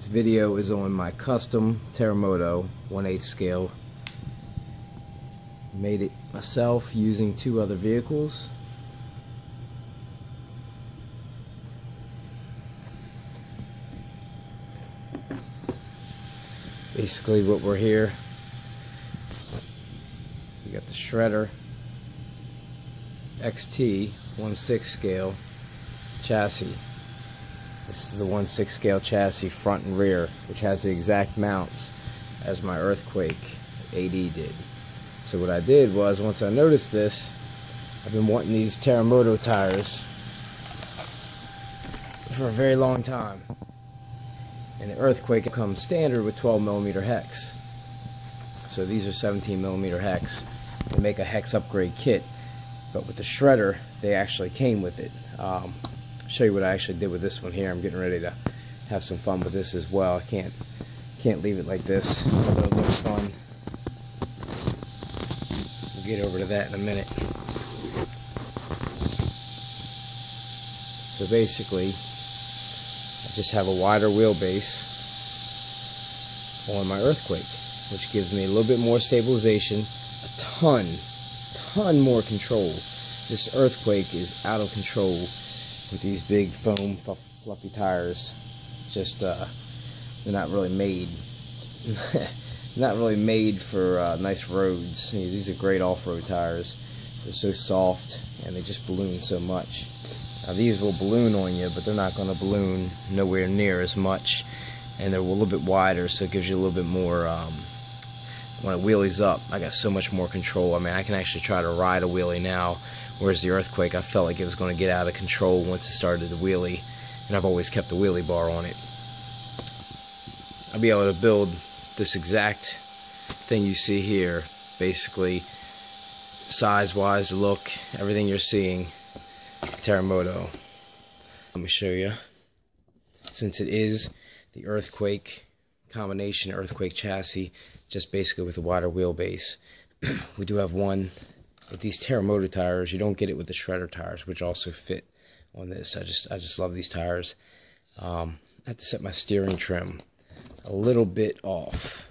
video is on my custom Terremoto 1/8 scale. Made it myself using 2 other vehicles. Basically what we're here, we got the Shredder XT 1/6 scale chassis. This is the 1/6 scale chassis front and rear, which has the exact mounts as my Earthquake AD did. So what I did was, once I noticed this, I've been wanting these Terremoto tires for a very long time. And the Earthquake comes standard with 12mm hex. So these are 17mm hex. They make a hex upgrade kit, but with the Shredder, they actually came with it. Show you what I actually did with this one here. I'm getting ready to have some fun with this as well. I can't leave it like this, although it looks fun. We'll get over to that in a minute. So basically, I just have a wider wheelbase on my Earthquake, which gives me a little bit more stabilization, a ton more control. This Earthquake is out of control with these big foam fluffy tires. Just they're not really made for nice roads. These are great off-road tires. They're so soft and they just balloon so much. Now these will balloon on you, but they're not going to balloon nowhere near as much, and they're a little bit wider, so it gives you a little bit more when it wheelies up. I got so much more control. I mean, I can actually try to ride a wheelie now, whereas the Earthquake, I felt like it was going to get out of control once it started to wheelie, and I've always kept the wheelie bar on it. I'll be able to build this exact thing you see here, basically size-wise, look, everything you're seeing, Terremoto. Let me show you. Since it is the Earthquake combination Earthquake chassis, just basically with a wider wheelbase, we do have one with these Terremoto tires. You don't get it with the Shredder tires, which also fit on this. I just love these tires. I have to set my steering trim a little bit off,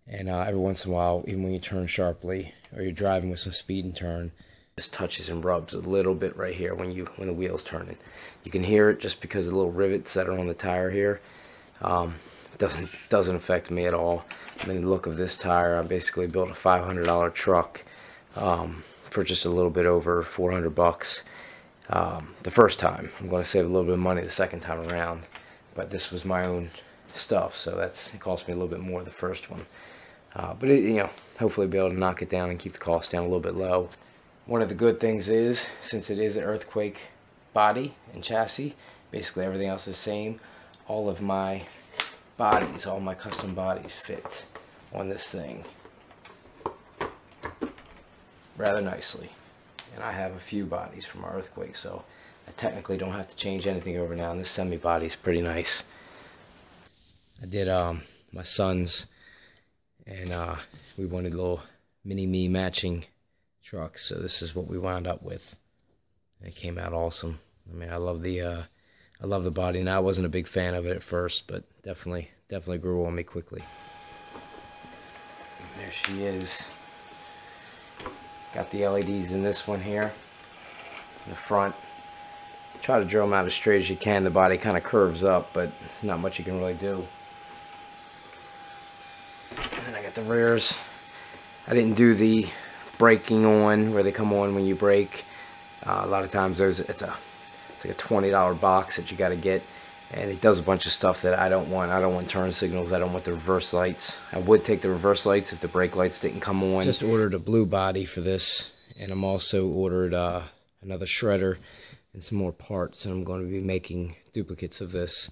and every once in a while, even when you turn sharply or you're driving with some speed and turn, this touches and rubs a little bit right here when the wheel's turning. You can hear it just because of the little rivets that are on the tire here. Doesn't affect me at all. I mean, the look of this tire, I basically built a $500 truck for just a little bit over 400 bucks the first time. I'm going to save a little bit of money the second time around, but this was my own stuff, so it cost me a little bit more the first one. But hopefully be able to knock it down and keep the cost down a little bit low. One of the good things is, since it is an Earthquake body and chassis, basically everything else is the same. All of my bodies, all my custom bodies fit on this thing rather nicely. And I have a few bodies from my Earthquake, so I technically don't have to change anything over now, and this semi-body is pretty nice. I did my son's, and we wanted a little mini-me matching trucks, so this is what we wound up with. And it came out awesome. I mean, I love the body, and I wasn't a big fan of it at first, but definitely grew on me quickly. There she is. Got the LEDs in this one here in the front. Try to drill them out as straight as you can. The body kind of curves up, but not much you can really do. And then I got the rears. I didn't do the braking on where they come on when you brake. A lot of times it's like a $20 box that you got to get, and it does a bunch of stuff that I don't want. I don't want turn signals. I don't want the reverse lights. I would take the reverse lights if the brake lights didn't come on. Just ordered a blue body for this, and I'm also ordered another Shredder and some more parts, and I'm going to be making duplicates of this.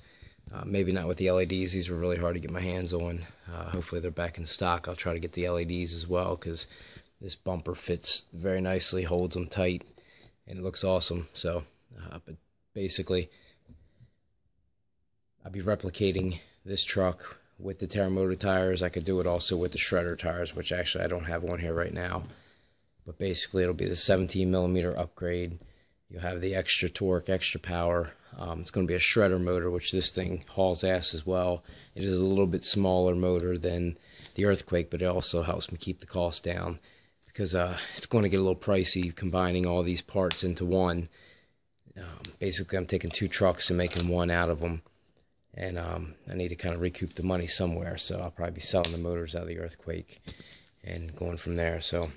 Maybe not with the LEDs. These were really hard to get my hands on. Hopefully they're back in stock. I'll try to get the LEDs as well, because this bumper fits very nicely, holds them tight, and it looks awesome. So, but basically, I'll be replicating this truck with the Terremoto tires. I could do it also with the Shredder tires, which actually I don't have on here right now. But basically, it'll be the 17mm upgrade. You'll have the extra torque, extra power. It's going to be a shredder motor, which this thing hauls ass as well. It is a little bit smaller motor than the Earthquake, but it also helps me keep the cost down, because it's going to get a little pricey combining all these parts into one. Basically, I'm taking 2 trucks and making one out of them, and I need to kind of recoup the money somewhere, so I'll probably be selling the motors out of the Earthquake and going from there. So